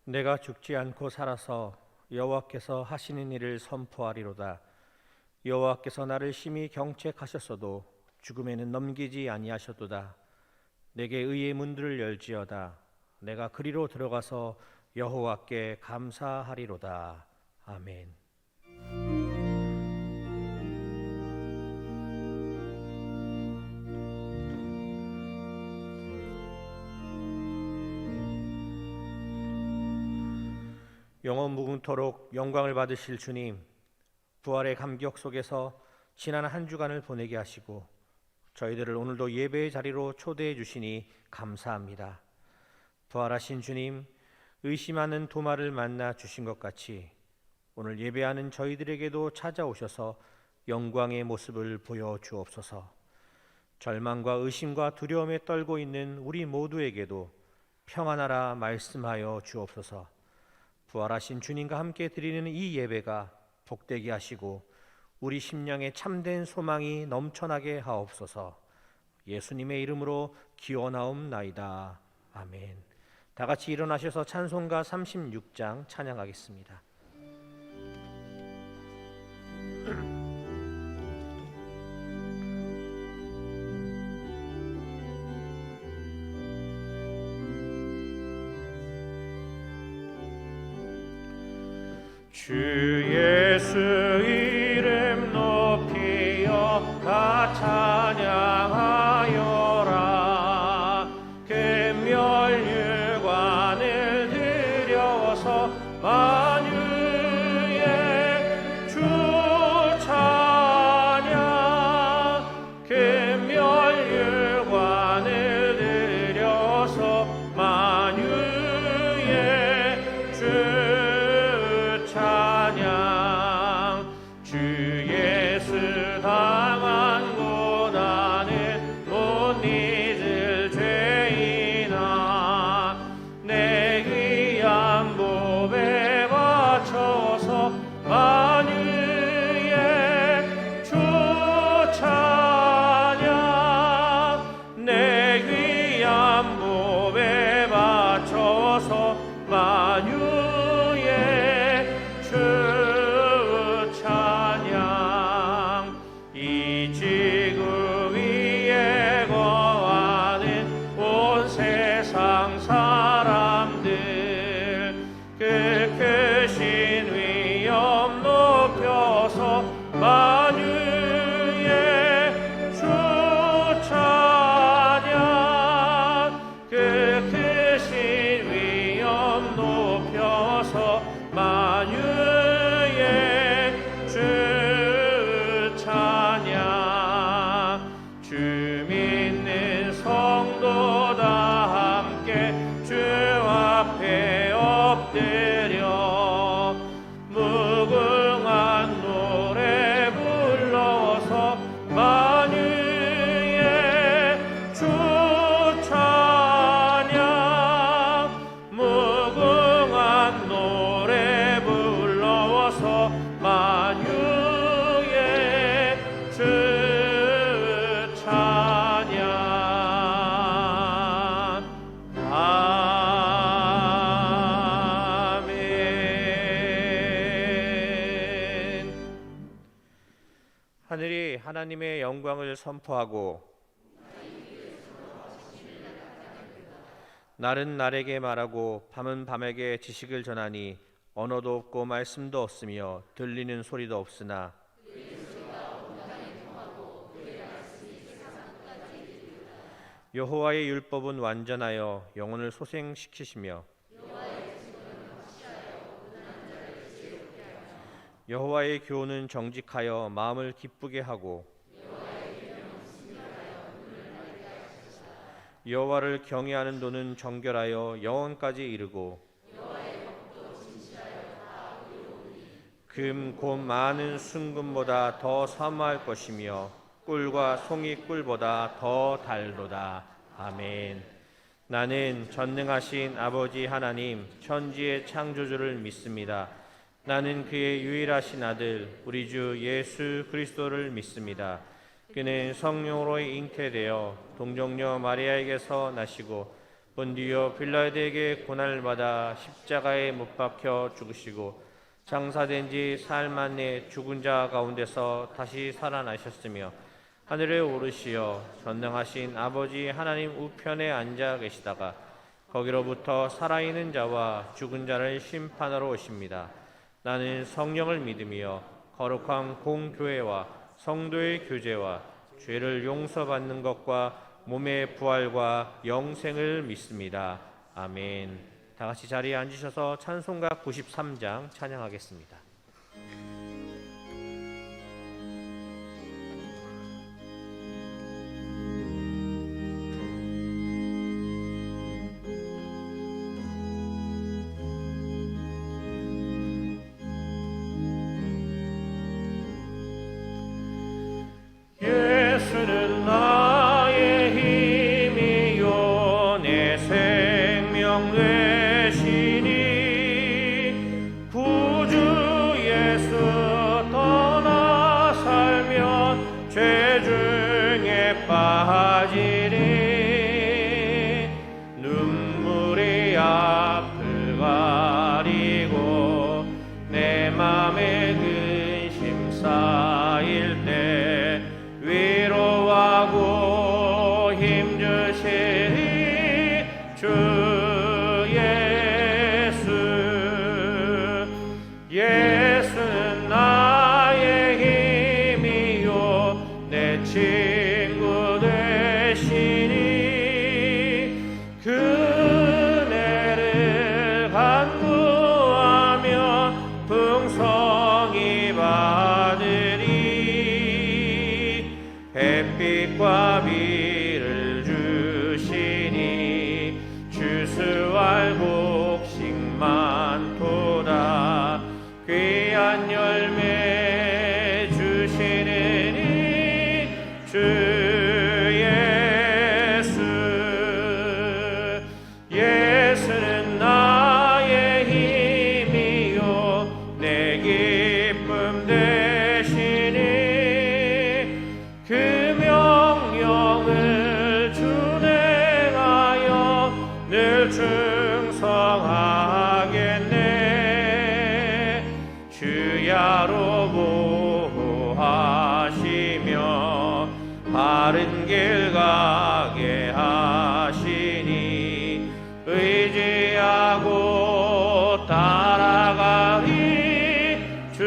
내가 죽지 않고 살아서 여호와께서 하시는 일을 선포하리로다. 여호와께서 나를 심히 경책하셨어도 죽음에는 넘기지 아니하셨도다. 내게 의의 문들을 열지어다. 내가 그리로 들어가서 여호와께 감사하리로다. 아멘. 영원 무궁토록 영광을 받으실 주님, 부활의 감격 속에서 지난 한 주간을 보내게 하시고 저희들을 오늘도 예배의 자리로 초대해 주시니 감사합니다. 부활하신 주님, 의심하는 도마를 만나 주신 것 같이 오늘 예배하는 저희들에게도 찾아오셔서 영광의 모습을 보여 주옵소서. 절망과 의심과 두려움에 떨고 있는 우리 모두에게도 평안하라 말씀하여 주옵소서. 부활하신 주님과 함께 드리는 이 예배가 복되게 하시고 우리 심령에 참된 소망이 넘쳐나게 하옵소서. 예수님의 이름으로 기원하옵나이다. 아멘. 다 같이 일어나셔서 찬송가 36장 찬양하겠습니다. 주 예수 이름 높이어 다 찬양하여라. 금멸유관을 들여서 만유의 주 찬양. 금멸유관을 들여서 만유의 주 찬양. 주 예수 당한 고난을 못 잊을 죄인아, 내 귀한 몸에 바쳐서 만유의 주 찬양. 내 귀한 몸에 바쳐서 만유의 주 찬양. 이 지구 위에 거하는 온 세상 사람들, 그 크신 위엄 높여서 만유의 주 찬양. 그 크신 위엄 높여서 만유의 주 찬양. 주 믿는 성도 다 함께 주 앞에 엎드려 무궁한 노래 불러서 만유의 주 찬양. 무궁한 노래 불러서 만유의 주 찬양. 아멘. 하늘이 하나님의 영광을 선포하고 날은 날에게 말하고 밤은 밤에게 지식을 전하니 언어도 없고 말씀도 없으며 들리는 소리도 없으나 여호와의 율법은 완전하여 영혼을 소생시키시며 여호와의 교훈은 정직하여 마음을 기쁘게 하고 여호와를 경외하는 도는 정결하여 영원까지 이르고 금 곧 많은 순금보다 더 사모할 것이며 꿀과 송이 꿀보다 더 달도다. 아멘. 나는 전능하신 아버지 하나님 천지의 창조주를 믿습니다. 나는 그의 유일하신 아들 우리 주 예수 그리스도를 믿습니다. 그는 성령으로 잉태되어 동정녀 마리아에게서 나시고 본디오 빌라도에게 고난을 받아 십자가에 못 박혀 죽으시고 장사된 지 사흘 만에 죽은 자 가운데서 다시 살아나셨으며 하늘에 오르시어 전능하신 아버지 하나님 우편에 앉아 계시다가 거기로부터 살아있는 자와 죽은 자를 심판하러 오십니다. 나는 성령을 믿으며 거룩한 공교회와 성도의 교제와 죄를 용서받는 것과 몸의 부활과 영생을 믿습니다. 아멘. 다 같이 자리에 앉으셔서 찬송가 93장 찬양하겠습니다. 예수는 나의 힘이요 내 생명 되시니 구주 예수 떠나 살면 죄 중에 빠지리 눈물이 앞을 가리고 내 맘에 근심 쌓일 때 위로하고 힘주시니 주 예수. 예수는 나의 힘이요 내 친구 되시니 그네를 간구하며 풍성히 받으리 햇빛과 비를 주시니 주수할 곡식 많도다 귀한 열매 주시느니 주 예수. 예수는 나의 힘이요 내 기쁨 되시니 그 명령을 준행하여 늘 충성하겠네. 주야로 보호하시며 바른 길 가게 하시니 의지하고 따라가리 주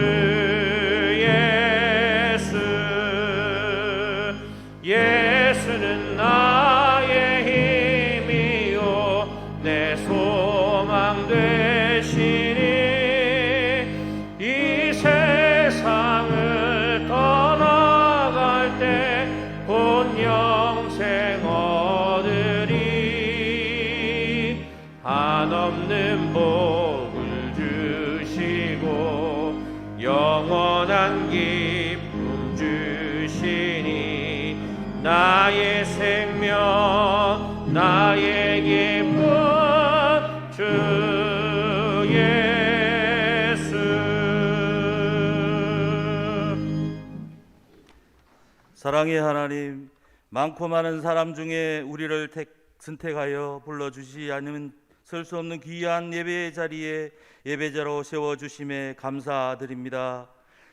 예수. 예수는 나의 힘이요 내 소망 되시니 이 세상을 떠나갈 때 본 영생 얻으리 한없는 복을 주시고 영원한 기쁨 주시니 나의 생명 나의 기쁨 주 예수. 사랑의 하나님, 많고 많은 사람 중에 우리를 선택하여 불러주시 않으면 설 수 없는 귀한 예배의 자리에 예배자로 세워주심에 감사드립니다.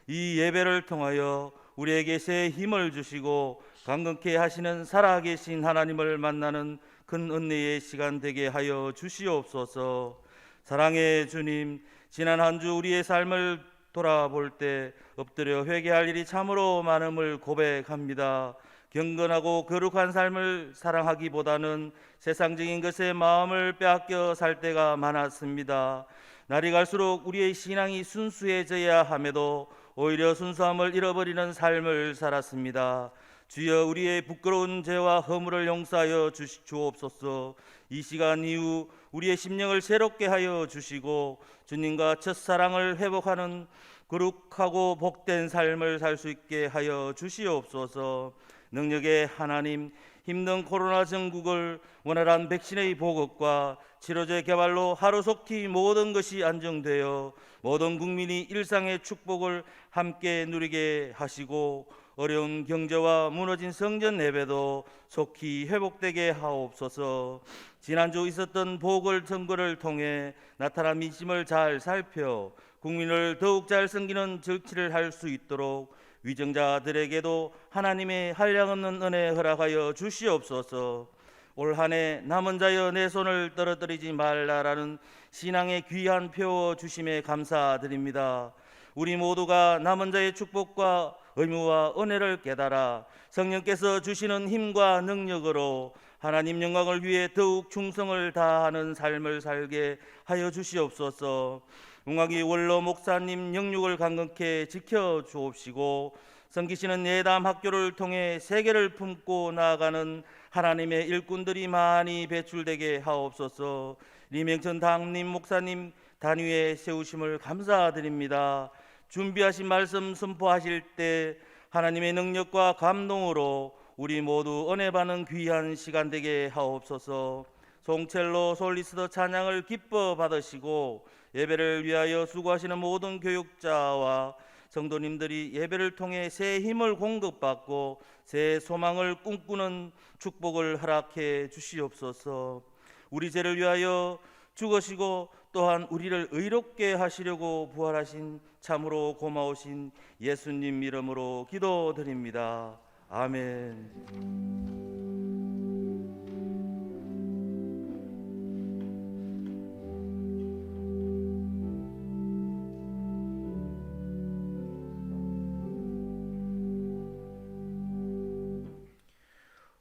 이 예배를 통하여 우리에게 새 힘을 주시고 강건케 하시는 살아계신 하나님을 만나는 큰 은혜의 시간 되게 하여 주시옵소서. 사랑의 주님, 지난 한 주 우리의 삶을 돌아볼 때 엎드려 회개할 일이 참으로 많음을 고백합니다. 경건하고 거룩한 삶을 사랑하기보다는 세상적인 것에 마음을 빼앗겨 살 때가 많았습니다. 날이 갈수록 우리의 신앙이 순수해져야 함에도 오히려 순수함을 잃어버리는 삶을 살았습니다. 주여, 우리의 부끄러운 죄와 허물을 용서하여 주옵소서. 이 시간 이후 우리의 심령을 새롭게 하여 주시고 주님과 첫사랑을 회복하는 거룩하고 복된 삶을 살 수 있게 하여 주시옵소서. 능력의 하나님, 힘든 코로나 전국을 원활한 백신의 보급과 치료제 개발로 하루속히 모든 것이 안정되어 모든 국민이 일상의 축복을 함께 누리게 하시고 어려운 경제와 무너진 성전 예배도 속히 회복되게 하옵소서. 지난주 있었던 보궐선거를 통해 나타난 민심을 잘 살펴 국민을 더욱 잘 섬기는 정치를 할 수 있도록 위정자들에게도 하나님의 한량없는 은혜 허락하여 주시옵소서. 올 한 해 남은 자여 내 손을 떨어뜨리지 말라라는 신앙의 귀한 표어 주심에 감사드립니다. 우리 모두가 남은 자의 축복과 의무와 은혜를 깨달아 성령께서 주시는 힘과 능력으로 하나님 영광을 위해 더욱 충성을 다하는 삶을 살게 하여 주시옵소서. 웅하기 원로 목사님 영육을 강건케 지켜 주옵시고 섬기시는 예담 학교를 통해 세계를 품고 나아가는 하나님의 일꾼들이 많이 배출되게 하옵소서. 리명천 당림 목사님 단위에 세우심을 감사드립니다. 준비하신 말씀 선포하실 때 하나님의 능력과 감동으로 우리 모두 은혜 받는 귀한 시간 되게 하옵소서. 송첼로 솔리스트 찬양을 기뻐 받으시고 예배를 위하여 수고하시는 모든 교육자와 성도님들이 예배를 통해 새 힘을 공급받고 새 소망을 꿈꾸는 축복을 허락해 주시옵소서. 우리 죄를 위하여 죽으시고 또한 우리를 의롭게 하시려고 부활하신 참으로 고마우신 예수님 이름으로 기도드립니다. 아멘.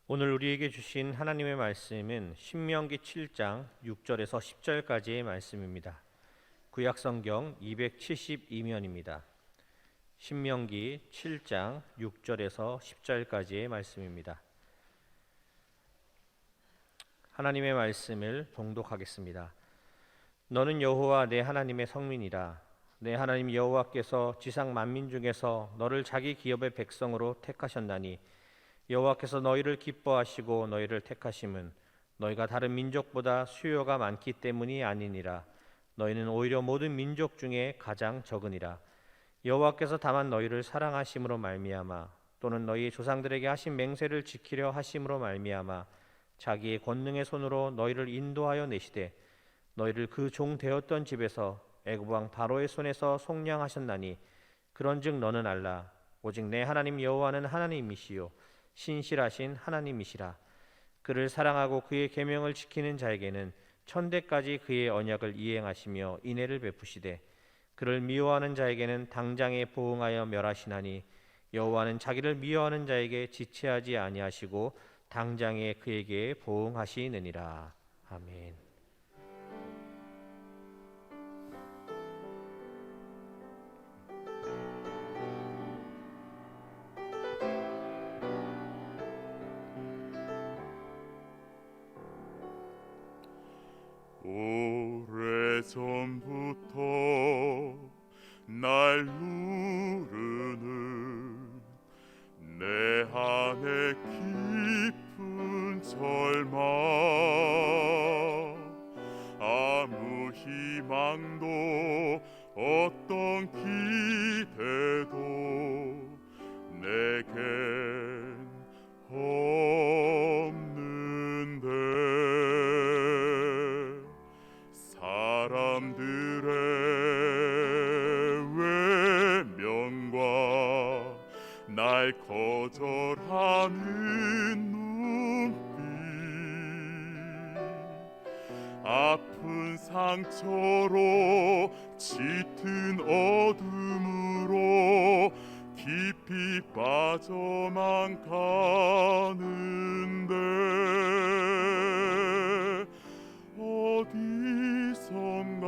오늘 우리에게 주신 하나님의 말씀은 신명기 7장 6절에서 10절까지의 말씀입니다. 구약성경 272면입니다. 신명기 7장 6절에서 10절까지의 말씀입니다. 하나님의 말씀을 봉독하겠습니다. 너는 여호와 내 하나님의 성민이라. 내 하나님 여호와께서 지상 만민 중에서 너를 자기 기업의 백성으로 택하셨나니 여호와께서 너희를 기뻐하시고 너희를 택하심은 너희가 다른 민족보다 수요가 많기 때문이 아니니라. 너희는 오히려 모든 민족 중에 가장 적으니라. 여호와께서 다만 너희를 사랑하심으로 말미암아 또는 너희 조상들에게 하신 맹세를 지키려 하심으로 말미암아 자기의 권능의 손으로 너희를 인도하여 내시되 너희를 그 종 되었던 집에서 애굽 왕 바로의 손에서 속량하셨나니 그런즉 너는 알라. 오직 내 하나님 여호와는 하나님이시요 신실하신 하나님이시라. 그를 사랑하고 그의 계명을 지키는 자에게는 천대까지 그의 언약을 이행하시며 인애를 베푸시되 그를 미워하는 자에게는 당장에 보응하여 멸하시나니 여호와는 자기를 미워하는 자에게 지체하지 아니하시고 당장에 그에게 보응하시느니라. 아멘. 오래전부터 날 누르는 내 안의 깊은 절망, 아무 희망도 어떤 기대도 내겐 없는데 사람들의 외면과 날 거절하는 눈빛, 아픈 상처로 짙은 어둠으로 깊이 빠져만 가는데 어디선가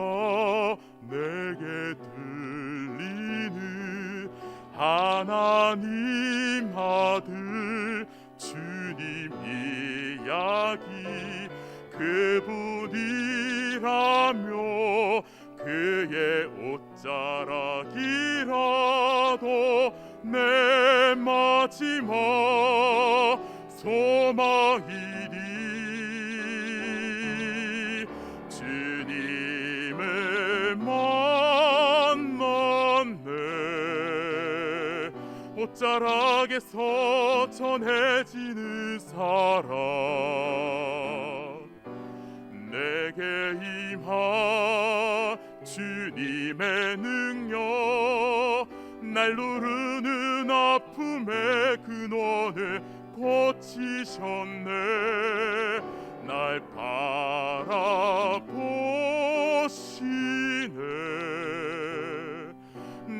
내게 들리는 하나님 아들 주님 이야기, 그분이라며 그의 옷자락이라도 내 마지막 소망이니 주님을 만났네. 옷자락에서 전해지는 사랑 내게 임한 주님의 능력 날 누르는 아픔의 근원을 고치셨네 날 바라보시네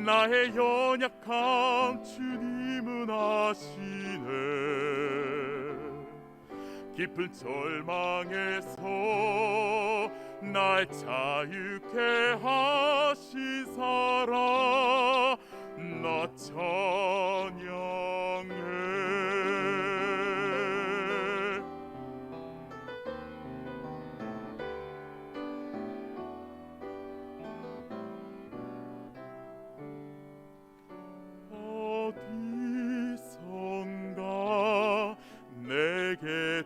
나의 연약함 주님은 아시네 깊은 절망에서 날 자유케 하신 사랑 나 찬양해 어디선가 내게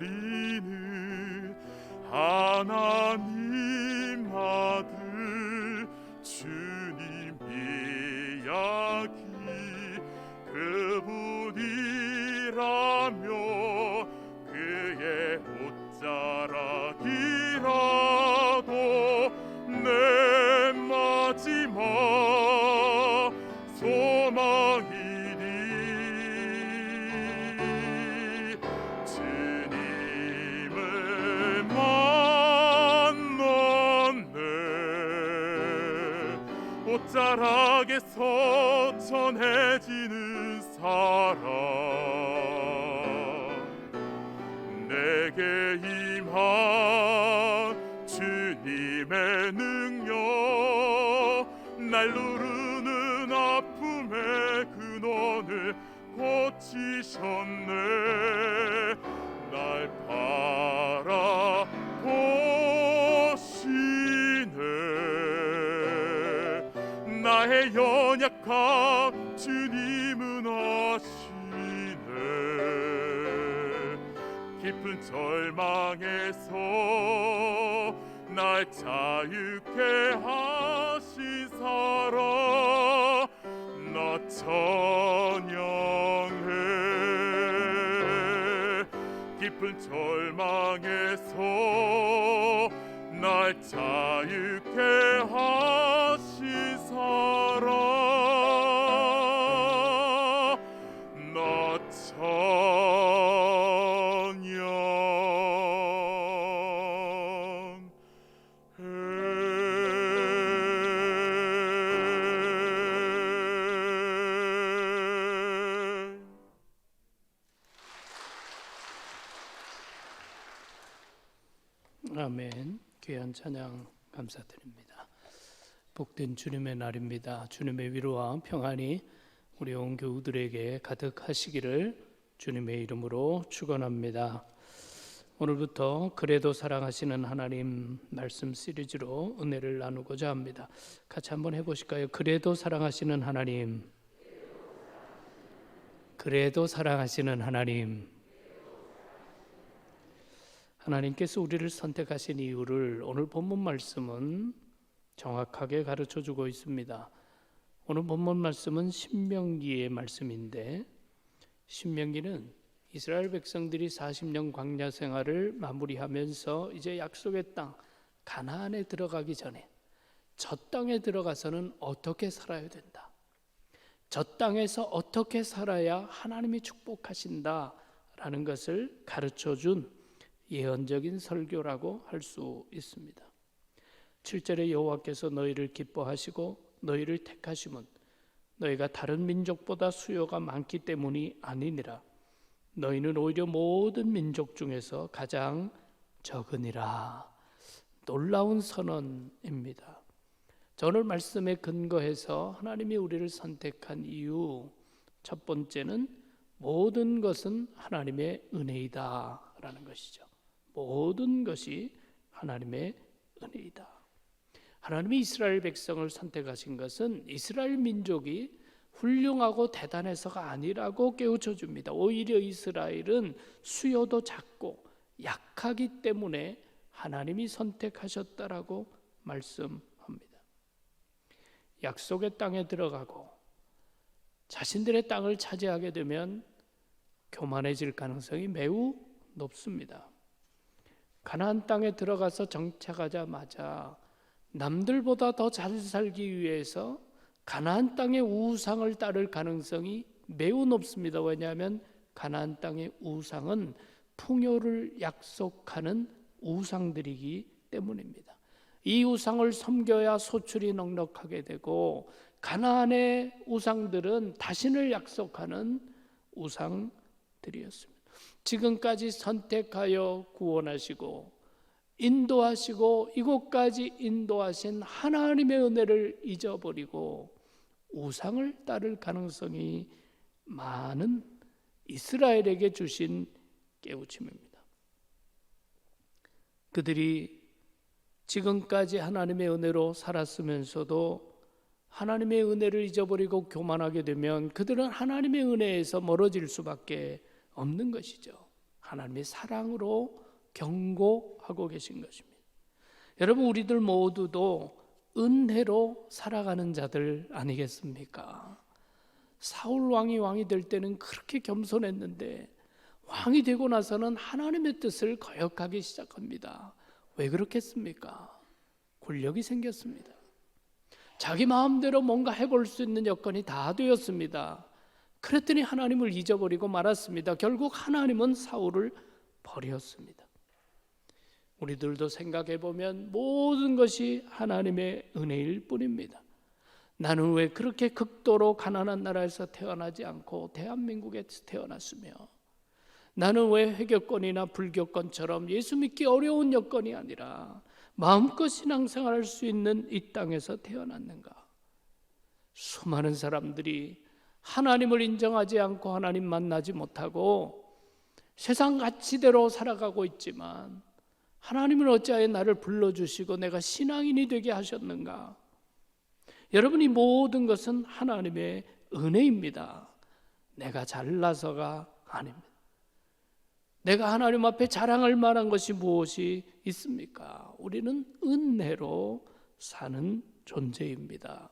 들리는 하나님 아들 주님 이야기 그분이라며 그의 옷자락이라도 내 마지막 소망이니 주님을 만났네 옷자락에서 전해지는 사랑 내게 임한 주님의 능력 날 누르는 아픔의 근원을 고치셨네 날 바라보시네 나의 연약함 주님은 아시네 깊은 절망에서 날 자유케 하신 사랑 나 찬양해 깊은 절망에서 날 자유케 하신 사랑 나 아멘. 귀한 찬양 감사드립니다. 복된 주님의 날입니다. 주님의 위로와 평안이 우리 온 교우들에게 가득하시기를 주님의 이름으로 축원합니다. 오늘부터 그래도 사랑하시는 하나님 말씀 시리즈로 은혜를 나누고자 합니다. 같이 한번 해보실까요? 그래도 사랑하시는 하나님, 그래도 사랑하시는 하나님. 하나님께서 우리를 선택하신 이유를 오늘 본문 말씀은 정확하게 가르쳐주고 있습니다. 오늘 본문 말씀은 신명기의 말씀인데, 신명기는 이스라엘 백성들이 40년 광야 생활을 마무리하면서 이제 약속의 땅 가나안에 들어가기 전에 저 땅에 들어가서는 어떻게 살아야 된다, 저 땅에서 어떻게 살아야 하나님이 축복하신다라는 것을 가르쳐준 예언적인 설교라고 할 수 있습니다. 7절에 여호와께서 너희를 기뻐하시고 너희를 택하심은 너희가 다른 민족보다 수요가 많기 때문이 아니니라. 너희는 오히려 모든 민족 중에서 가장 적으니라. 놀라운 선언입니다. 오늘 말씀에 근거해서 하나님이 우리를 선택한 이유, 첫 번째는 모든 것은 하나님의 은혜이다 라는 것이죠. 모든 것이 하나님의 은혜이다. 하나님이 이스라엘 백성을 선택하신 것은 이스라엘 민족이 훌륭하고 대단해서가 아니라고 깨우쳐 줍니다. 오히려 이스라엘은 수요도 작고 약하기 때문에 하나님이 선택하셨다라고 말씀합니다. 약속의 땅에 들어가고 자신들의 땅을 차지하게 되면 교만해질 가능성이 매우 높습니다. 가나안 땅에 들어가서 정착하자마자 남들보다 더 잘 살기 위해서 가나안 땅의 우상을 따를 가능성이 매우 높습니다. 왜냐하면 가나안 땅의 우상은 풍요를 약속하는 우상들이기 때문입니다. 이 우상을 섬겨야 소출이 넉넉하게 되고, 가나안의 우상들은 다신을 약속하는 우상들이었습니다. 지금까지 선택하여 구원하시고 인도하시고 이곳까지 인도하신 하나님의 은혜를 잊어버리고 우상을 따를 가능성이 많은 이스라엘에게 주신 깨우침입니다. 그들이 지금까지 하나님의 은혜로 살았으면서도 하나님의 은혜를 잊어버리고 교만하게 되면 그들은 하나님의 은혜에서 멀어질 수밖에 없는 것이죠. 하나님의 사랑으로 경고하고 계신 것입니다. 여러분, 우리들 모두도 은혜로 살아가는 자들 아니겠습니까? 사울 왕이 될 때는 그렇게 겸손했는데 왕이 되고 나서는 하나님의 뜻을 거역하기 시작합니다. 왜 그렇겠습니까? 권력이 생겼습니다. 자기 마음대로 뭔가 해볼 수 있는 여건이 다 되었습니다. 그랬더니 하나님을 잊어버리고 말았습니다. 결국 하나님은 사울을 버렸습니다. 우리들도 생각해보면 모든 것이 하나님의 은혜일 뿐입니다. 나는 왜 그렇게 극도로 가난한 나라에서 태어나지 않고 대한민국에서 태어났으며, 나는 왜 회교권이나 불교권처럼 예수 믿기 어려운 여건이 아니라 마음껏 신앙생활할 수 있는 이 땅에서 태어났는가? 수많은 사람들이 하나님을 인정하지 않고 하나님 만나지 못하고 세상 가치대로 살아가고 있지만, 하나님은 어찌하여 나를 불러주시고 내가 신앙인이 되게 하셨는가? 여러분, 이 모든 것은 하나님의 은혜입니다. 내가 잘나서가 아닙니다. 내가 하나님 앞에 자랑할 만한 것이 무엇이 있습니까? 우리는 은혜로 사는 존재입니다.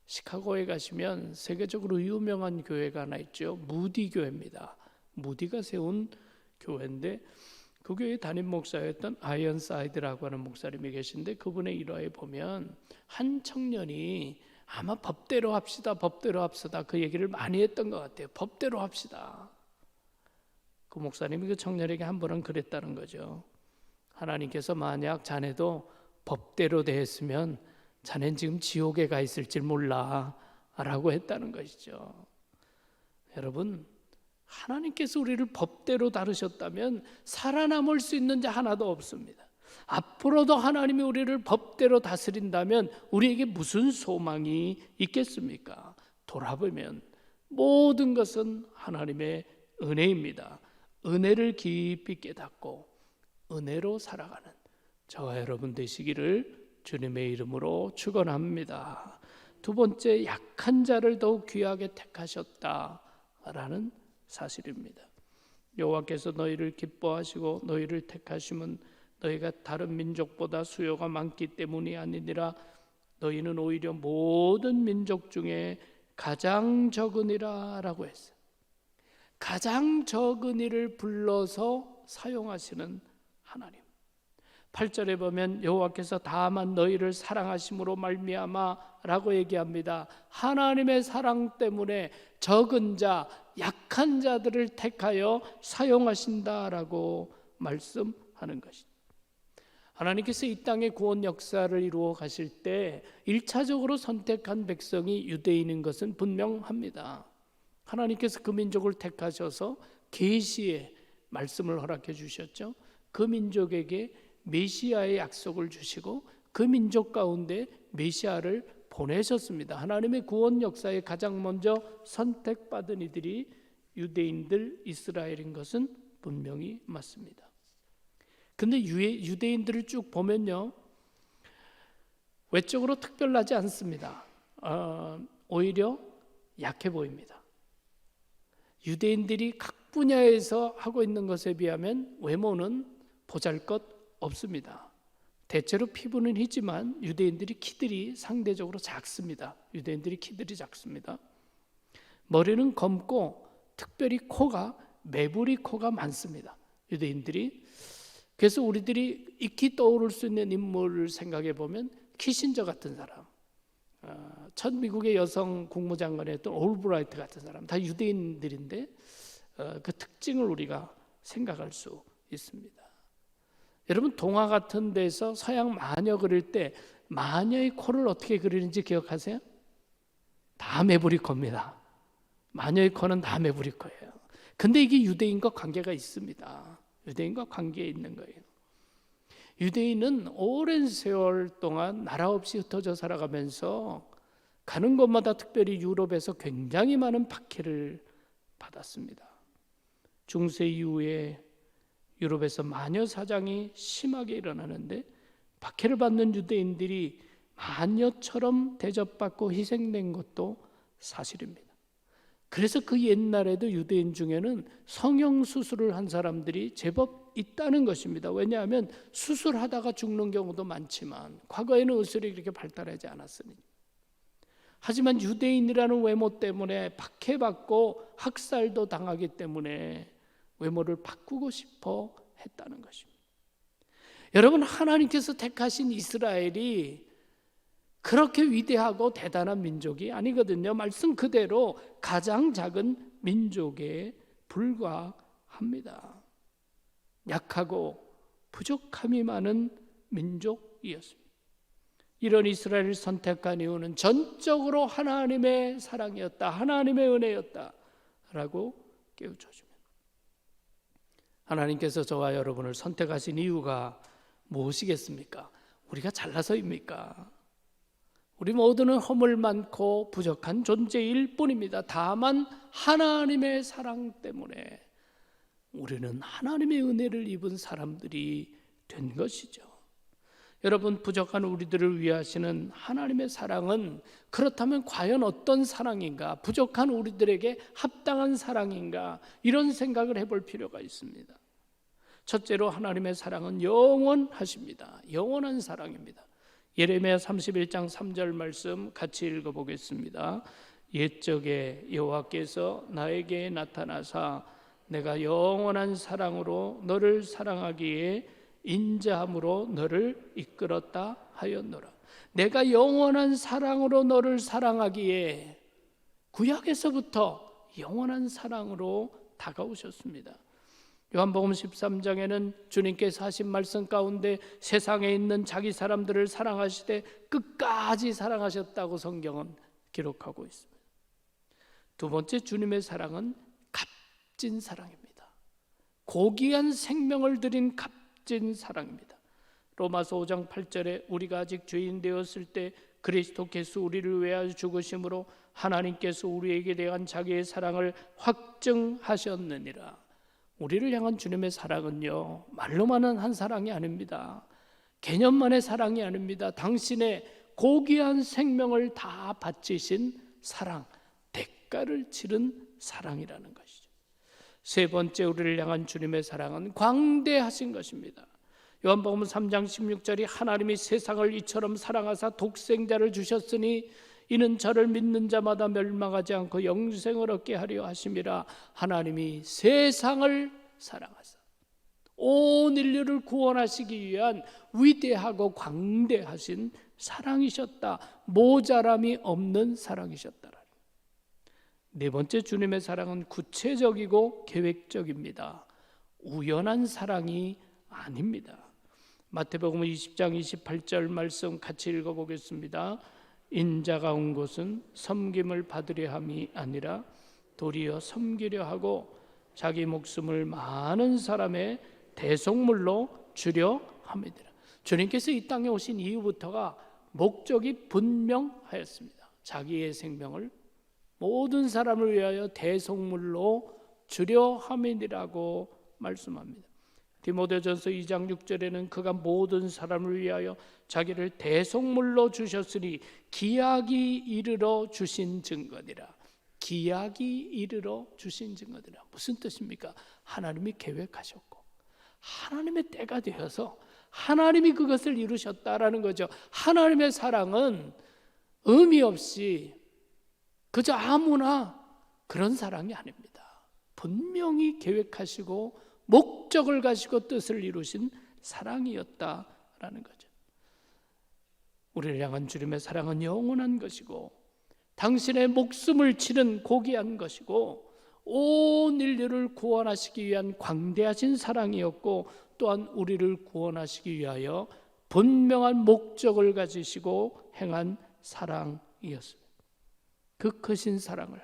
시카고에 가시면 세계적으로 유명한 교회가 하나 있죠. 무디 교회입니다. 무디가 세운 교회인데, 그 교회 담임 목사였던 아이언사이드라고 하는 목사님이 계신데, 그분의 일화에 보면 한 청년이 아마 법대로 합시다 그 얘기를 많이 했던 것 같아요. 법대로 합시다. 그 목사님이 그 청년에게 한 번은 그랬다는 거죠. 하나님께서 만약 자네도 법대로 대했으면 자넨 지금 지옥에 가 있을지 몰라 라고 했다는 것이죠. 여러분, 하나님께서 우리를 법대로 다루셨다면 살아남을 수 있는 자 하나도 없습니다. 앞으로도 하나님이 우리를 법대로 다스린다면 우리에게 무슨 소망이 있겠습니까? 돌아보면 모든 것은 하나님의 은혜입니다. 은혜를 깊이 깨닫고 은혜로 살아가는 저와 여러분 되시기를 주님의 이름으로 축원합니다. 두 번째, 약한 자를 더욱 귀하게 택하셨다라는 사실입니다. 여호와께서 너희를 기뻐하시고 너희를 택하심은 너희가 다른 민족보다 수요가 많기 때문이 아니니라. 너희는 오히려 모든 민족 중에 가장 적으니라 라고 했어요. 가장 적은 이를 불러서 사용하시는 하나님. 8절에 보면 여호와께서 다만 너희를 사랑하심으로 말미암아 라고 얘기합니다. 하나님의 사랑 때문에 적은 자, 약한 자들을 택하여 사용하신다라고 말씀하는 것입니다. 하나님께서 이 땅의 구원 역사를 이루어 가실 때 1차적으로 선택한 백성이 유대인인 것은 분명합니다. 하나님께서 그 민족을 택하셔서 계시의 말씀을 허락해 주셨죠. 그 민족에게 메시아의 약속을 주시고 그 민족 가운데 메시아를 보내셨습니다. 하나님의 구원 역사에 가장 먼저 선택받은 이들이 유대인들, 이스라엘인 것은 분명히 맞습니다. 근데 유대인들을 쭉 보면요, 외적으로 특별하지 않습니다. 오히려 약해 보입니다. 유대인들이 각 분야에서 하고 있는 것에 비하면 외모는 보잘것 없습니다. 대체로 피부는 희지만 유대인들이 키들이 상대적으로 작습니다. 유대인들이 키들이 작습니다. 머리는 검고 특별히 코가 매부리 코가 많습니다. 유대인들이. 그래서 우리들이 익히 떠오를 수 있는 인물을 생각해 보면 키신저 같은 사람, 첫 미국의 여성 국무장관이었던 올브라이트 같은 사람, 다 유대인들인데 그 특징을 우리가 생각할 수 있습니다. 여러분, 동화 같은 데서 서양 마녀 그릴 때 마녀의 코를 어떻게 그리는지 기억하세요? 다 매부리 코입니다. 마녀의 코는 다 매부리 코예요. 근데 이게 유대인과 관계가 있습니다. 유대인과 관계에 있는 거예요. 유대인은 오랜 세월 동안 나라 없이 흩어져 살아가면서 가는 곳마다 특별히 유럽에서 굉장히 많은 박해를 받았습니다. 중세 이후에 유럽에서 마녀 사장이 심하게 일어나는데 박해를 받는 유대인들이 마녀처럼 대접받고 희생된 것도 사실입니다. 그래서 그 옛날에도 유대인 중에는 성형수술을 한 사람들이 제법 있다는 것입니다. 왜냐하면 수술하다가 죽는 경우도 많지만 과거에는 의술이 그렇게 발달하지 않았으니. 하지만 유대인이라는 외모 때문에 박해받고 학살도 당하기 때문에 외모를 바꾸고 싶어 했다는 것입니다. 여러분, 하나님께서 택하신 이스라엘이 그렇게 위대하고 대단한 민족이 아니거든요. 말씀 그대로 가장 작은 민족에 불과합니다. 약하고 부족함이 많은 민족이었습니다. 이런 이스라엘을 선택한 이유는 전적으로 하나님의 사랑이었다, 하나님의 은혜였다라고 깨우쳐줍니다. 하나님께서 저와 여러분을 선택하신 이유가 무엇이겠습니까? 우리가 잘나서입니까? 우리 모두는 허물 많고 부족한 존재일 뿐입니다. 다만 하나님의 사랑 때문에 우리는 하나님의 은혜를 입은 사람들이 된 것이죠. 여러분, 부족한 우리들을 위하시는 하나님의 사랑은 그렇다면 과연 어떤 사랑인가? 부족한 우리들에게 합당한 사랑인가? 이런 생각을 해볼 필요가 있습니다. 첫째로 하나님의 사랑은 영원하십니다. 영원한 사랑입니다. 예레미야 31장 3절 말씀 같이 읽어보겠습니다. 옛적에 여호와께서 나에게 나타나사 내가 영원한 사랑으로 너를 사랑하기에 인자함으로 너를 이끌었다 하였노라. 내가 영원한 사랑으로 너를 사랑하기에 구약에서부터 영원한 사랑으로 다가오셨습니다. 요한복음 13장에는 주님께서 하신 말씀 가운데 세상에 있는 자기 사람들을 사랑하시되 끝까지 사랑하셨다고 성경은 기록하고 있습니다. 두 번째, 주님의 사랑은 값진 사랑입니다. 고귀한 생명을 드린 값진 사랑입니다. 로마서 5장 8절에 우리가 아직 죄인 되었을 때 그리스도께서 우리를 위하여 죽으심으로 하나님께서 우리에게 대한 자기의 사랑을 확증하셨느니라. 우리를 향한 주님의 사랑은요, 말로만은 한 사랑이 아닙니다. 개념만의 사랑이 아닙니다. 당신의 고귀한 생명을 다 바치신 사랑, 대가를 치른 사랑이라는 것이죠. 세 번째, 우리를 향한 주님의 사랑은 광대하신 것입니다. 요한복음 3장 16절이 하나님이 세상을 이처럼 사랑하사 독생자를 주셨으니 이는 저를 믿는 자마다 멸망하지 않고 영생을 얻게 하려 하심이라. 하나님이 세상을 사랑하사 온 인류를 구원하시기 위한 위대하고 광대하신 사랑이셨다. 모자람이 없는 사랑이셨다. 네 번째, 주님의 사랑은 구체적이고 계획적입니다. 우연한 사랑이 아닙니다. 마태복음 20장 28절 말씀 같이 읽어보겠습니다. 인자가 온 곳은 섬김을 받으려 함이 아니라 도리어 섬기려 하고 자기 목숨을 많은 사람의 대속물로 주려 함이니라. 주님께서 이 땅에 오신 이후부터가 목적이 분명하였습니다. 자기의 생명을 모든 사람을 위하여 대속물로 주려 함이니라고 말씀합니다. 디모데전서 2장 6절에는 그가 모든 사람을 위하여 자기를 대속물로 주셨으니 기약이 이르러 주신 증거니라. 기약이 이르러 주신 증거니라. 무슨 뜻입니까? 하나님이 계획하셨고 하나님의 때가 되어서 하나님이 그것을 이루셨다라는 거죠. 하나님의 사랑은 의미 없이 그저 아무나 그런 사랑이 아닙니다. 분명히 계획하시고 목적을 가지고 뜻을 이루신 사랑이었다라는 거죠. 우리를 향한 주님의 사랑은 영원한 것이고 당신의 목숨을 치른 고귀한 것이고 온 인류를 구원하시기 위한 광대하신 사랑이었고 또한 우리를 구원하시기 위하여 분명한 목적을 가지시고 행한 사랑이었습니다. 그 크신 사랑을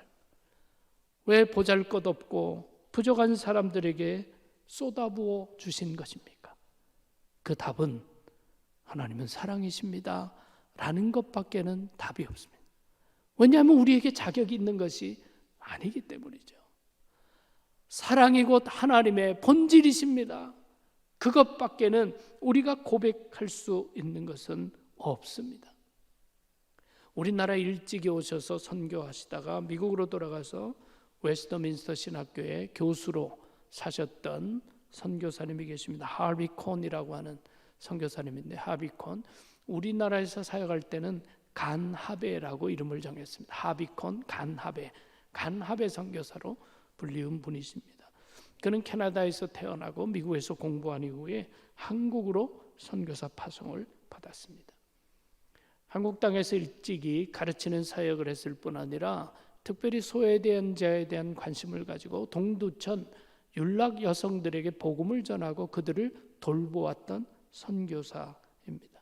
왜 보잘것없고 부족한 사람들에게 쏟아부어 주신 것입니까? 그 답은 하나님은 사랑이십니다 라는 것밖에는 답이 없습니다. 왜냐하면 우리에게 자격이 있는 것이 아니기 때문이죠. 사랑이 곧 하나님의 본질이십니다. 그것밖에는 우리가 고백할 수 있는 것은 없습니다. 우리나라에 일찍이 오셔서 선교하시다가 미국으로 돌아가서 웨스터민스터 신학교의 교수로 사셨던 선교사님이 계십니다. 하비 콘이라고 하는 선교사님인데, 하비 콘, 우리나라에서 사역할 때는 간하베라고 이름을 정했습니다. 하비 콘, 간하베 선교사로 불리운 분이십니다. 그는 캐나다에서 태어나고 미국에서 공부한 이후에 한국으로 선교사 파송을 받았습니다. 한국 땅에서 일찍이 가르치는 사역을 했을 뿐 아니라 특별히 소외된 자에 대한 관심을 가지고 동두천 율락 여성들에게 복음을 전하고 그들을 돌보았던 선교사입니다.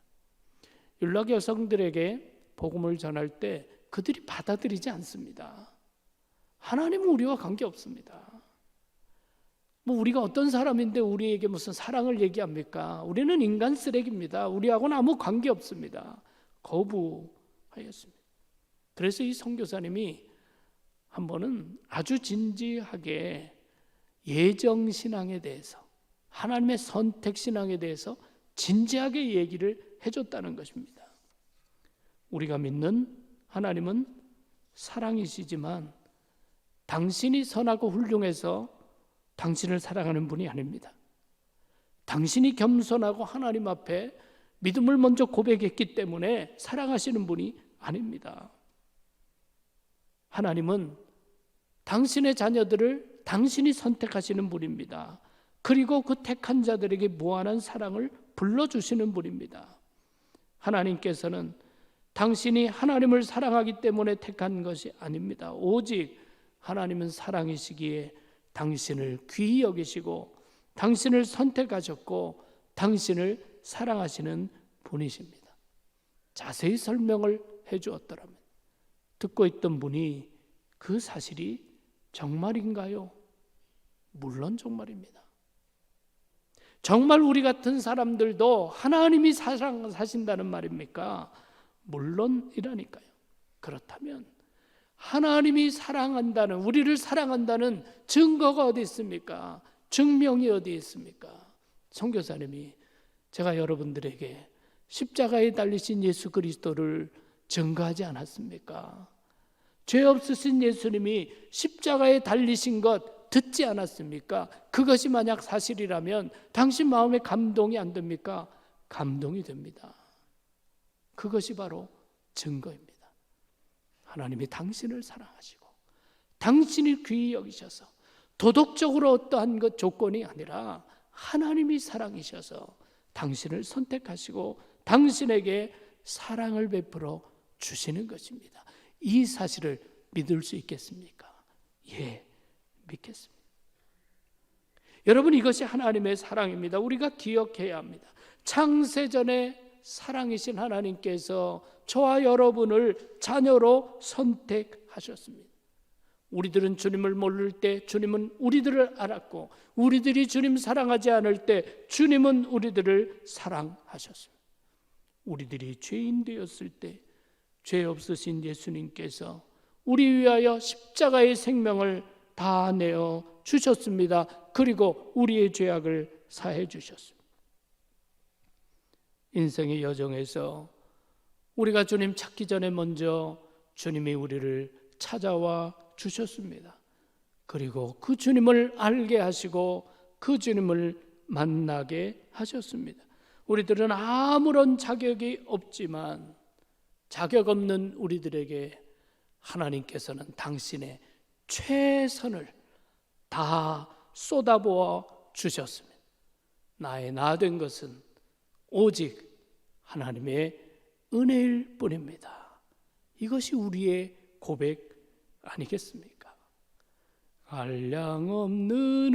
율락 여성들에게 복음을 전할 때 그들이 받아들이지 않습니다. 하나님은 우리와 관계없습니다. 우리가 어떤 사람인데 우리에게 무슨 사랑을 얘기합니까? 우리는 인간 쓰레기입니다. 우리하고는 아무 관계없습니다. 거부하였습니다. 그래서 이 선교사님이 한 번은 아주 진지하게 예정신앙에 대해서, 하나님의 선택신앙에 대해서 진지하게 얘기를 해줬다는 것입니다. 우리가 믿는 하나님은 사랑이시지만 당신이 선하고 훌륭해서 당신을 사랑하는 분이 아닙니다. 당신이 겸손하고 하나님 앞에 믿음을 먼저 고백했기 때문에 사랑하시는 분이 아닙니다. 하나님은 당신의 자녀들을 당신이 선택하시는 분입니다. 그리고 그 택한 자들에게 무한한 사랑을 불러주시는 분입니다. 하나님께서는 당신이 하나님을 사랑하기 때문에 택한 것이 아닙니다. 오직 하나님은 사랑이시기에 당신을 귀히 여기시고 당신을 선택하셨고 당신을 사랑하시는 분이십니다. 자세히 설명을 해주었더라면 듣고 있던 분이 그 사실이 정말인가요? 물론 정말입니다. 정말 우리 같은 사람들도 하나님이 사랑하신다는 말입니까? 물론이라니까요. 그렇다면 하나님이 사랑한다는, 우리를 사랑한다는 증거가 어디 있습니까? 증명이 어디 있습니까? 선교사님이 제가 여러분들에게 십자가에 달리신 예수 그리스도를 증거하지 않았습니까? 죄 없으신 예수님이 십자가에 달리신 것 듣지 않았습니까? 그것이 만약 사실이라면 당신 마음에 감동이 안 됩니까? 감동이 됩니다. 그것이 바로 증거입니다. 하나님이 당신을 사랑하시고 당신이 귀히 여기셔서 도덕적으로 어떠한 것 조건이 아니라 하나님이 사랑이셔서 당신을 선택하시고 당신에게 사랑을 베풀어 주시는 것입니다. 이 사실을 믿을 수 있겠습니까? 예, 믿겠습니다. 여러분, 이것이 하나님의 사랑입니다. 우리가 기억해야 합니다. 창세전에 사랑이신 하나님께서 저와 여러분을 자녀로 선택하셨습니다. 우리들은 주님을 모를 때 주님은 우리들을 알았고 우리들이 주님 사랑하지 않을 때 주님은 우리들을 사랑하셨습니다. 우리들이 죄인 되었을 때 죄 없으신 예수님께서 우리 위하여 십자가의 생명을 다 내어 주셨습니다. 그리고 우리의 죄악을 사해 주셨습니다. 인생의 여정에서 우리가 주님 찾기 전에 먼저 주님이 우리를 찾아와 주셨습니다. 그리고 그 주님을 알게 하시고 그 주님을 만나게 하셨습니다. 우리들은 아무런 자격이 없지만 자격 없는 우리들에게 하나님께서는 당신의 최선을 다 쏟아부어 주셨습니다. 나의 나 된 것은 오직 하나님의 은혜일 뿐입니다. 이것이 우리의 고백 아니겠습니까? 한량없는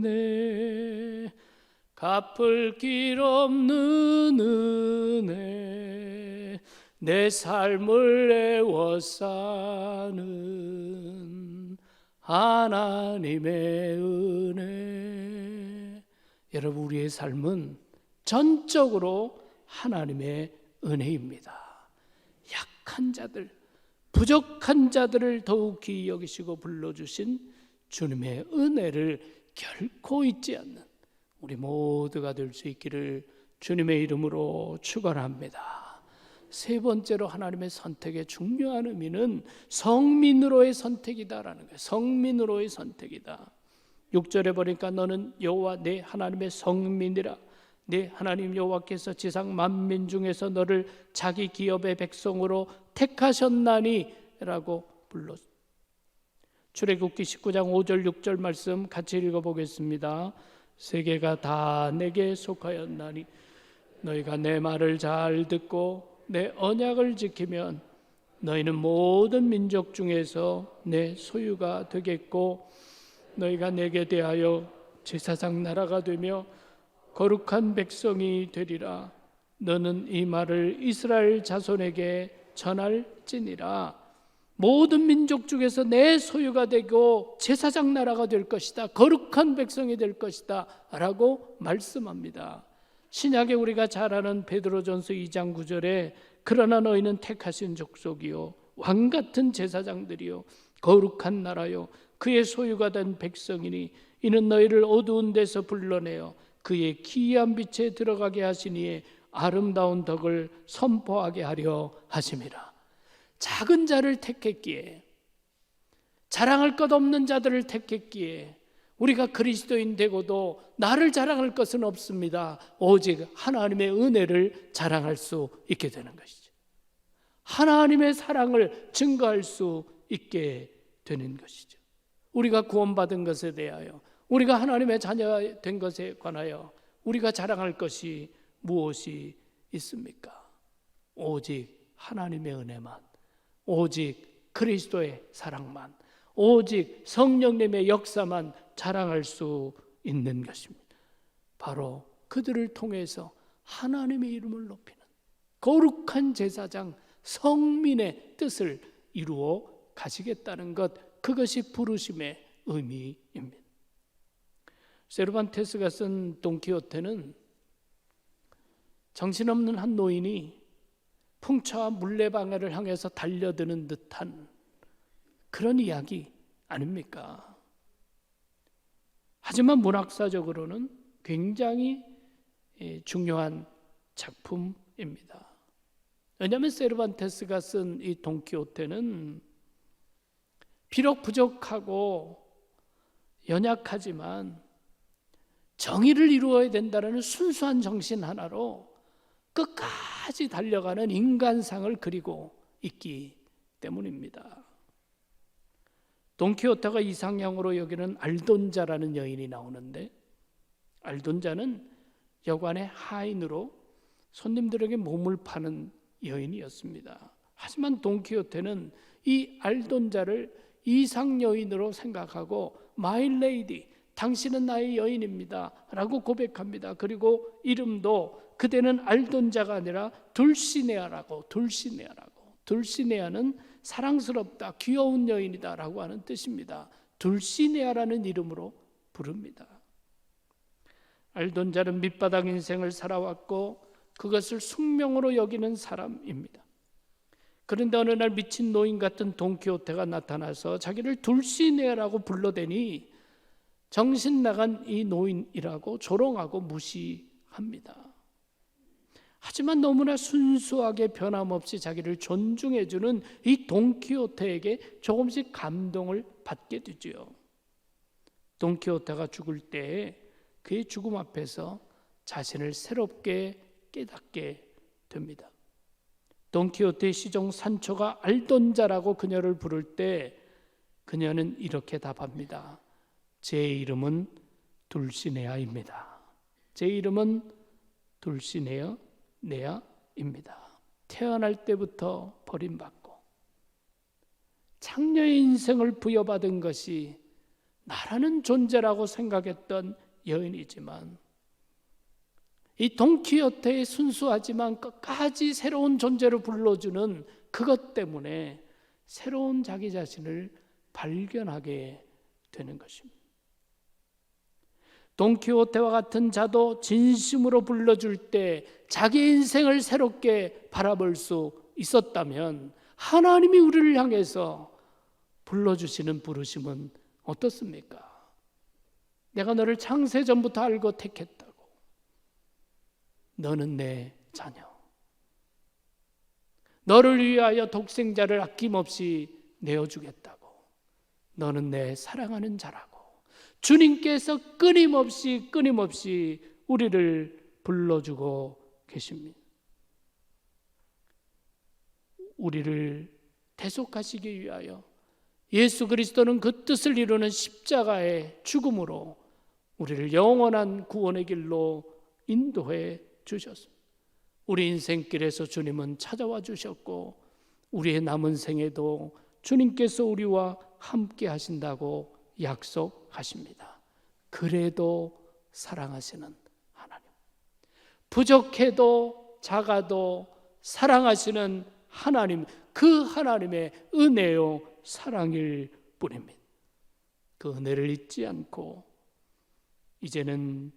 은혜, 갚을 길 없는 은혜, 내 삶을 애워싸는 하나님의 은혜. 여러분, 우리의 삶은 전적으로 하나님의 은혜입니다. 약한 자들, 부족한 자들을 더욱 귀히 여기시고 불러주신 주님의 은혜를 결코 잊지 않는 우리 모두가 될 수 있기를 주님의 이름으로 축원합니다. 세 번째로 하나님의 선택의 중요한 의미는 성민으로의 선택이다라는 거예요. 성민으로의 선택이다. 6절에 보니까 너는 여호와 내 하나님의 성민이라. 네 하나님 여호와께서 지상 만민 중에서 너를 자기 기업의 백성으로 택하셨나니 라고 불렀습니다. 출애굽기 19장 5절 6절 말씀 같이 읽어보겠습니다. 세계가 다 내게 속하였나니 너희가 내 말을 잘 듣고 내 언약을 지키면 너희는 모든 민족 중에서 내 소유가 되겠고 너희가 내게 대하여 제사장 나라가 되며 거룩한 백성이 되리라. 너는 이 말을 이스라엘 자손에게 전할지니라. 모든 민족 중에서 내 소유가 되고 제사장 나라가 될 것이다. 거룩한 백성이 될 것이다 라고 말씀합니다. 신약에 우리가 잘 아는 베드로전서 2장 9절에 그러나 너희는 택하신 족속이요 왕같은 제사장들이요 거룩한 나라요 그의 소유가 된 백성이니 이는 너희를 어두운 데서 불러내어 그의 기이한 빛에 들어가게 하시니에 아름다운 덕을 선포하게 하려 하심이라. 작은 자를 택했기에, 자랑할 것 없는 자들을 택했기에 우리가 그리스도인 되고도 나를 자랑할 것은 없습니다. 오직 하나님의 은혜를 자랑할 수 있게 되는 것이죠. 하나님의 사랑을 증거할 수 있게 되는 것이죠. 우리가 구원받은 것에 대하여, 우리가 하나님의 자녀 된 것에 관하여 우리가 자랑할 것이 무엇이 있습니까? 오직 하나님의 은혜만, 오직 그리스도의 사랑만, 오직 성령님의 역사만 자랑할 수 있는 것입니다. 바로 그들을 통해서 하나님의 이름을 높이는 거룩한 제사장 성민의 뜻을 이루어 가시겠다는 것, 그것이 부르심의 의미입니다. 세르반테스가 쓴 돈키호테는 정신없는 한 노인이 풍차와 물레방아를 향해서 달려드는 듯한 그런 이야기 아닙니까? 하지만 문학사적으로는 굉장히 중요한 작품입니다. 왜냐하면 세르반테스가 쓴 이 돈키호테는 비록 부족하고 연약하지만 정의를 이루어야 된다는 순수한 정신 하나로 끝까지 달려가는 인간상을 그리고 있기 때문입니다. 돈키호테가 이상형으로 여기는 알돈자라는 여인이 나오는데, 알돈자는 여관의 하인으로 손님들에게 몸을 파는 여인이었습니다. 하지만 돈키호테는 이 알돈자를 이상 여인으로 생각하고 마이 레이디, 당신은 나의 여인입니다 라고 고백합니다. 그리고 이름도 그대는 알돈자가 아니라 둘시네아라고, 둘시네아는 사랑스럽다, 귀여운 여인이다 라고 하는 뜻입니다. 둘시네아라는 이름으로 부릅니다. 알돈자는 밑바닥 인생을 살아왔고 그것을 숙명으로 여기는 사람입니다. 그런데 어느 날 미친 노인 같은 돈키호테가 나타나서 자기를 둘시네아라고 불러대니 정신 나간 이 노인이라고 조롱하고 무시합니다. 하지만 너무나 순수하게 변함없이 자기를 존중해주는 이 돈키호테에게 조금씩 감동을 받게 되죠. 돈키호테가 죽을 때 그의 죽음 앞에서 자신을 새롭게 깨닫게 됩니다. 돈키호테의 시종 산초가 알돈자라고 그녀를 부를 때 그녀는 이렇게 답합니다. 제 이름은 둘시네아입니다. 제 이름은 둘시네아입니다. 태어날 때부터 버림받고 창녀의 인생을 부여받은 것이 나라는 존재라고 생각했던 여인이지만 이 돈키호테의 순수하지만 끝까지 새로운 존재로 불러주는 그것 때문에 새로운 자기 자신을 발견하게 되는 것입니다. 돈키호테와 같은 자도 진심으로 불러줄 때 자기 인생을 새롭게 바라볼 수 있었다면 하나님이 우리를 향해서 불러주시는 부르심은 어떻습니까? 내가 너를 창세전부터 알고 택했다고. 너는 내 자녀. 너를 위하여 독생자를 아낌없이 내어주겠다고. 너는 내 사랑하는 자라고. 주님께서 끊임없이 우리를 불러주고 계십니다. 우리를 대속하시기 위하여 예수 그리스도는 그 뜻을 이루는 십자가의 죽음으로 우리를 영원한 구원의 길로 인도해 주셨습니다. 우리 인생길에서 주님은 찾아와 주셨고 우리의 남은 생에도 주님께서 우리와 함께 하신다고 약속하십니다. 그래도 사랑하시는 하나님, 부족해도 작아도 사랑하시는 하나님, 그 하나님의 은혜요 사랑일 뿐입니다. 그 은혜를 잊지 않고 이제는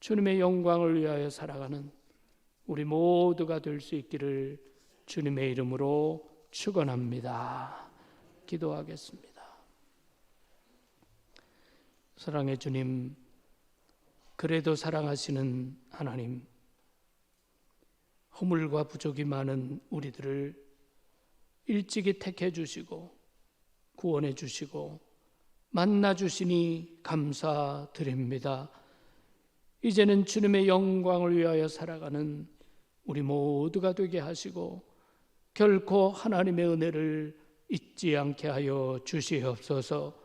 주님의 영광을 위하여 살아가는 우리 모두가 될 수 있기를 주님의 이름으로 축원합니다. 기도하겠습니다. 사랑의 주님, 그래도 사랑하시는 하나님, 허물과 부족이 많은 우리들을 일찍이 택해 주시고 구원해 주시고 만나 주시니 감사드립니다. 이제는 주님의 영광을 위하여 살아가는 우리 모두가 되게 하시고 결코 하나님의 은혜를 잊지 않게 하여 주시옵소서.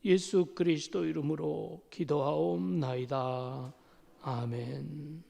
예수 그리스도 이름으로 기도하옵나이다. 아멘.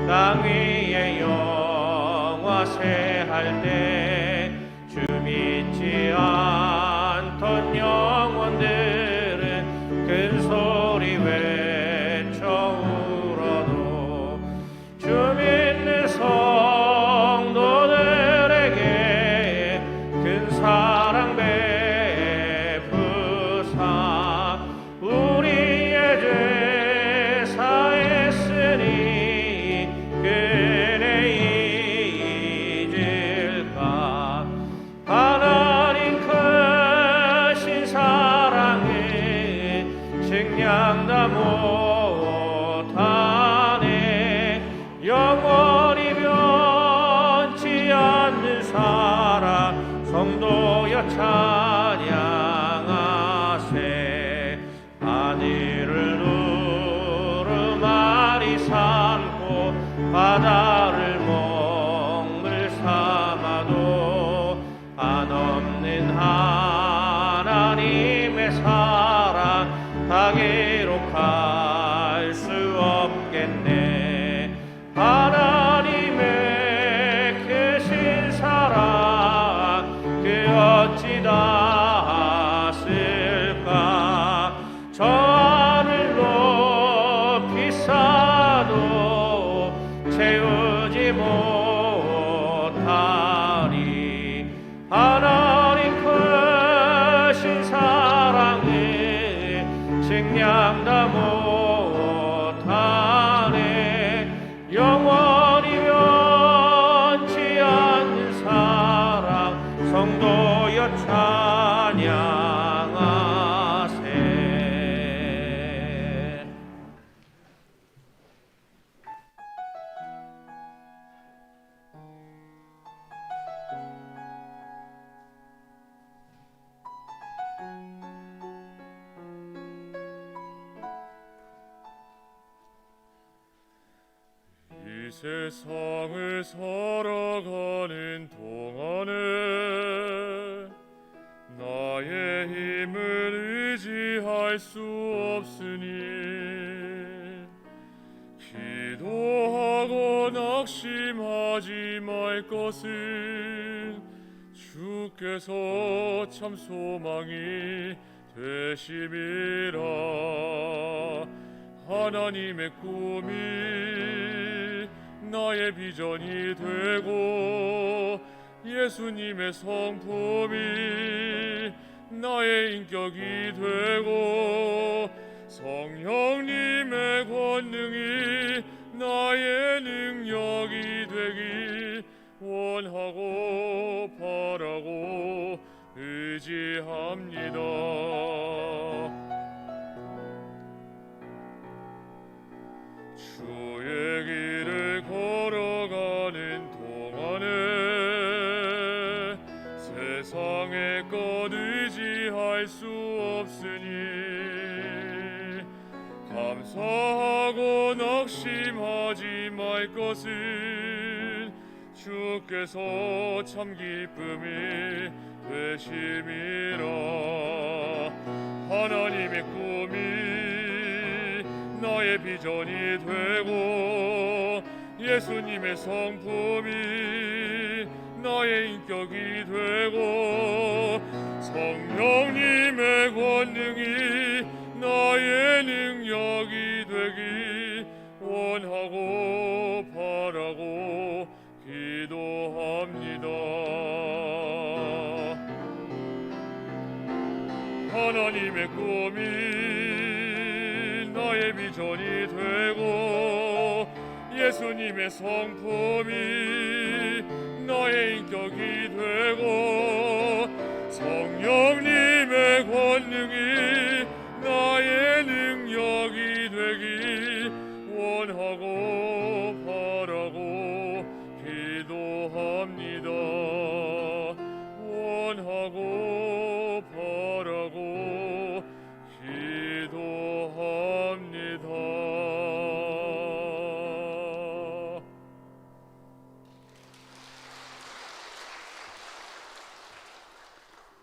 땅 위에 영화세할 때 주 믿지 않던 영혼들은 큰 소리 외쳐 울어도 주 믿는 성도들에게 큰 사랑 베푸사 우리의 죄 사했으니 그네 잊을까. 하나님 크신 사랑에 측량다 못하네. 영원히 변치 않는 사랑 성도여 찬양하세. 하늘을 두루마리 삼고 못하리. 하나님 크신 사랑에 측량 다 못하네. 영원히 변치 않는 사랑 성도여 찬양하세. 이 세상을 살아가는 동안에 나의 힘을 의지할 수 없으니 기도하고 낙심하지 말 것은 주께서 참 소망이 되심이라. 하나님의 꿈이 나의 비전이 되고 예수님의 성품이 나의 인격이 되고 성령님의 권능이 나의 능력이 되기 원하고 바라고 의지합니다. 주의 길을 걸어가는 동안에 세상의 것 의지할 수 없으니 감사하고 낙심하지 말 것은 주께서 참 기쁨이 되심이라. 하나님의 꿈이 나의 비전이 되고 예수님의 성품이 나의 인격이 되고 성령님의 권능이 나의 능력이 되기 원하고 바라고 기도합니다. 하나님의 꿈이 나의 비전이 되고 예수님의 성품이 나의 인격이 되고 성령님의 권능이 나의 능력이 되기 원하고 바라고 기도합니다. 원하고 바라고 기도합니다.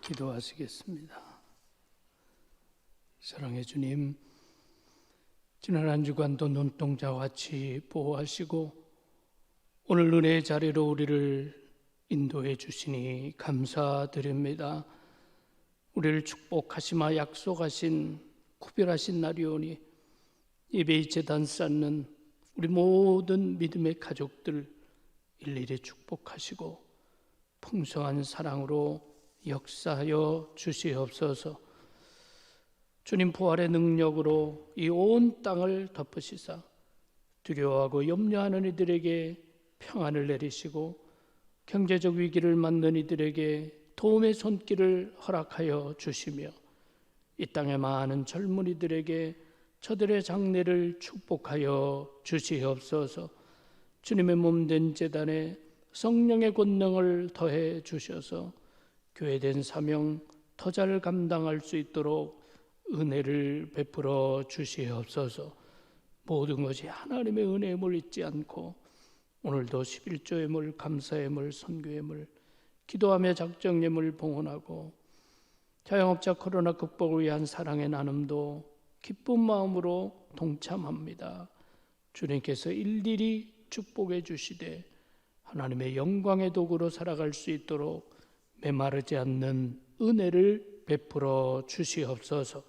기도하시겠습니다. 사랑의 주님, 지난 한 주간도 눈동자와 같이 보호하시고 오늘 은혜의 자리로 우리를 인도해 주시니 감사드립니다. 우리를 축복하시마 약속하신 구별하신 날이오니 예배의 제단 쌓는 우리 모든 믿음의 가족들 일일이 축복하시고 풍성한 사랑으로 역사하여 주시옵소서. 주님 부활의 능력으로 이 온 땅을 덮으시사 두려워하고 염려하는 이들에게 평안을 내리시고 경제적 위기를 맞는 이들에게 도움의 손길을 허락하여 주시며 이 땅의 많은 젊은이들에게 저들의 장래를 축복하여 주시옵소서. 주님의 몸된 제단에 성령의 권능을 더해 주셔서 교회된 사명 더 잘 감당할 수 있도록 은혜를 베풀어 주시옵소서. 모든 것이 하나님의 은혜의 물 잊지 않고 오늘도 11조의 물, 감사의 물, 선교의 물, 기도하며 작정의 물 봉헌하고 자영업자 코로나 극복을 위한 사랑의 나눔도 기쁜 마음으로 동참합니다. 주님께서 일일이 축복해 주시되 하나님의 영광의 도구로 살아갈 수 있도록 메마르지 않는 은혜를 베풀어 주시옵소서.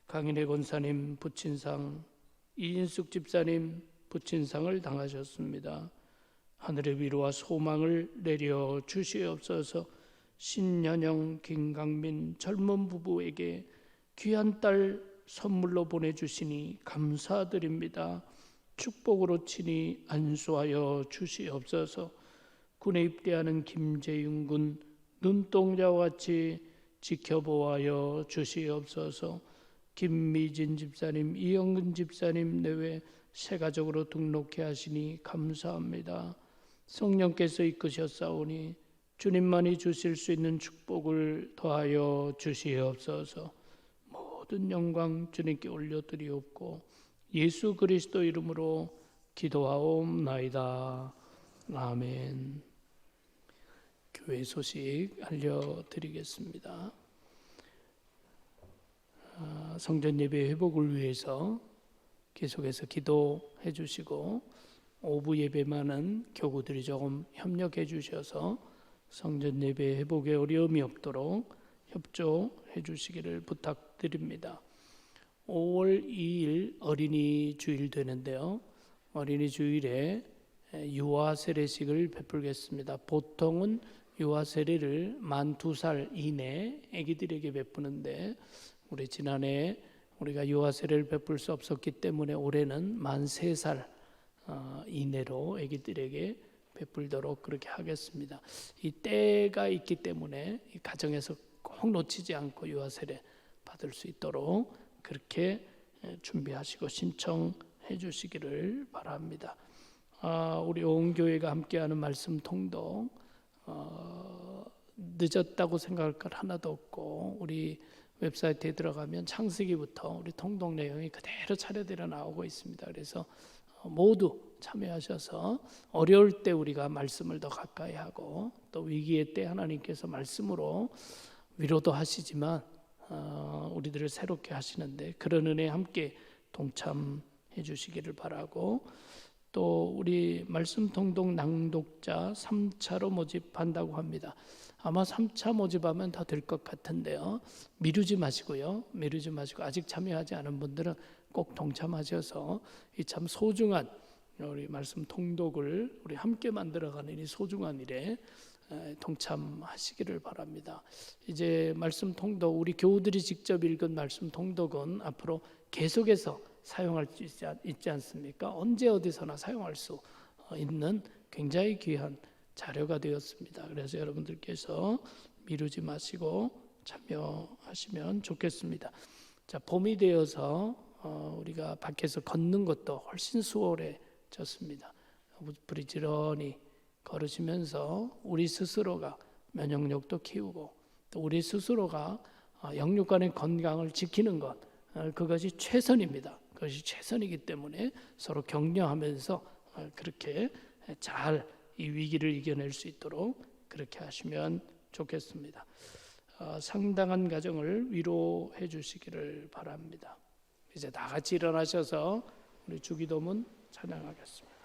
강인혜 권사님 부친상, 이인숙 집사님 부친상을 당하셨습니다. 하늘의 위로와 소망을 내려 주시옵소서. 신현영, 김강민 젊은 부부에게 귀한 딸 선물로 보내주시니 감사드립니다. 축복으로 친히 안수하여 주시옵소서. 군에 입대하는 김재윤 군 눈동자와 같이 지켜보아여 주시옵소서. 김미진 집사님, 이영근 집사님 내외 새가족으로 등록해 하시니 감사합니다. 성령께서 이끄셨사오니 주님만이 주실 수 있는 축복을 더하여 주시옵소서. 모든 영광 주님께 올려드리옵고 예수 그리스도 이름으로 기도하옵나이다. 아멘. 교회 소식 알려드리겠습니다. 성전 예배 회복을 위해서 계속해서 기도해 주시고 오후 예배만은 교구들이 조금 협력해 주셔서 성전 예배 회복에 어려움이 없도록 협조해 주시기를 부탁드립니다. 5월 2일 어린이 주일 되는데요. 어린이 주일에 유아 세례식을 베풀겠습니다. 보통은 유아 세례를 만 2살 이내 아기들에게 베푸는데 우리 지난해 우리가 유아 세례를 베풀 수 없었기 때문에 올해는 만 3살 이내로 아기들에게 베풀도록 그렇게 하겠습니다. 이 때가 있기 때문에 이 가정에서 꼭 놓치지 않고 유아 세례 받을 수 있도록 그렇게 준비하시고 신청해 주시기를 바랍니다. 우리 온 교회가 함께하는 말씀 통독 늦었다고 생각할 것 하나도 없고 우리 웹사이트에 들어가면 창세기부터 우리 통독 내용이 그대로 차례대로 나오고 있습니다. 그래서 모두 참여하셔서 어려울 때 우리가 말씀을 더 가까이 하고 또 위기의 때 하나님께서 말씀으로 위로도 하시지만 우리들을 새롭게 하시는데 그런 은혜에 함께 동참해 주시기를 바라고 또 우리 말씀 통독 낭독자 3차로 모집한다고 합니다. 아마 3차 모집하면 다 될 것 같은데요. 미루지 마시고요. 미루지 마시고 아직 참여하지 않은 분들은 꼭 동참하셔서 이 참 소중한 우리 말씀 통독을 우리 함께 만들어가는 이 소중한 일에 동참하시기를 바랍니다. 이제 말씀 통독 우리 교우들이 직접 읽은 말씀 통독은 앞으로 계속해서 사용할 수 있지 않습니까? 언제 어디서나 사용할 수 있는 굉장히 귀한 자료가 되었습니다. 그래서 여러분들께서 미루지 마시고 참여하시면 좋겠습니다. 자, 봄이 되어서 우리가 밖에서 걷는 것도 훨씬 수월해졌습니다. 부지런히 걸으시면서 우리 스스로가 면역력도 키우고 또 우리 스스로가 영육간의 건강을 지키는 것 그것이 최선입니다. 그것이 최선이기 때문에 서로 격려하면서 그렇게 잘 이 위기를 이겨낼 수 있도록 그렇게 하시면 좋겠습니다. 상당한 가정을 위로해 주시기를 바랍니다. 이제 다 같이 일어나셔서 우리 주기도문 찬양하겠습니다.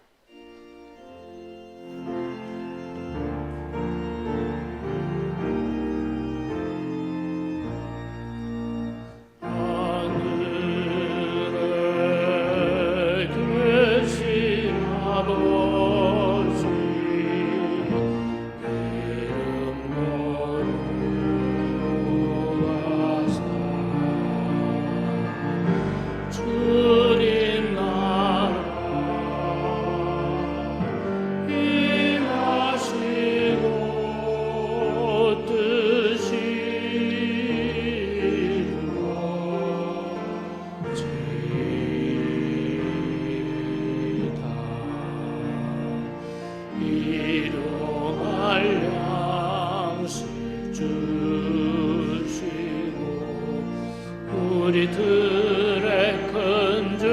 우리들의 큰 죄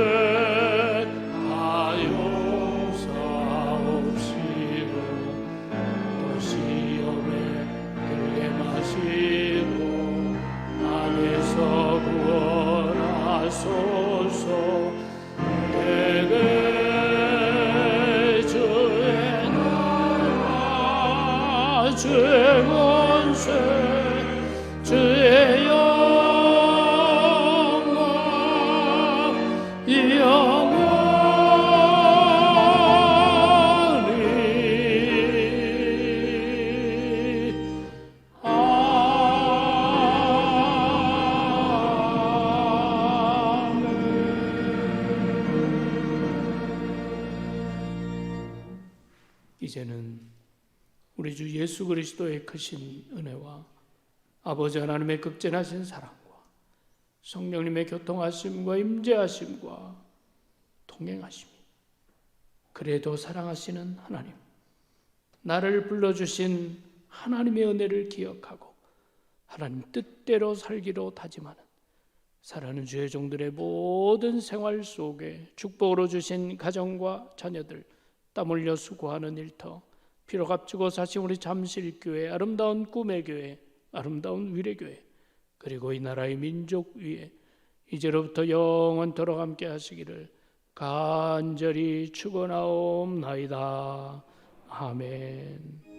다 용서하옵시고 또 시험에 들게 마시고 안에서 구원하소서. 내게 주의 나라 주의 권세 주의 영원히 이제는 우리 주 예수 그리스도의 크신 은혜와 아버지 하나님의 극진하신 사랑과 성령님의 교통하심과 임재하심과 동행하심이, 그래도 사랑하시는 하나님, 나를 불러주신 하나님의 은혜를 기억하고 하나님 뜻대로 살기로 다짐하는 사랑하는 주의 종들의 모든 생활 속에 축복으로 주신 가정과 자녀들, 땀 흘려 수고하는 일터, 피로 값지고 사신 우리 잠실교회, 아름다운 꿈의 교회, 아름다운 위례교회, 그리고 이 나라의 민족 위에 이제로부터 영원토록 함께 하시기를 간절히 축원하옵나이다. 아멘.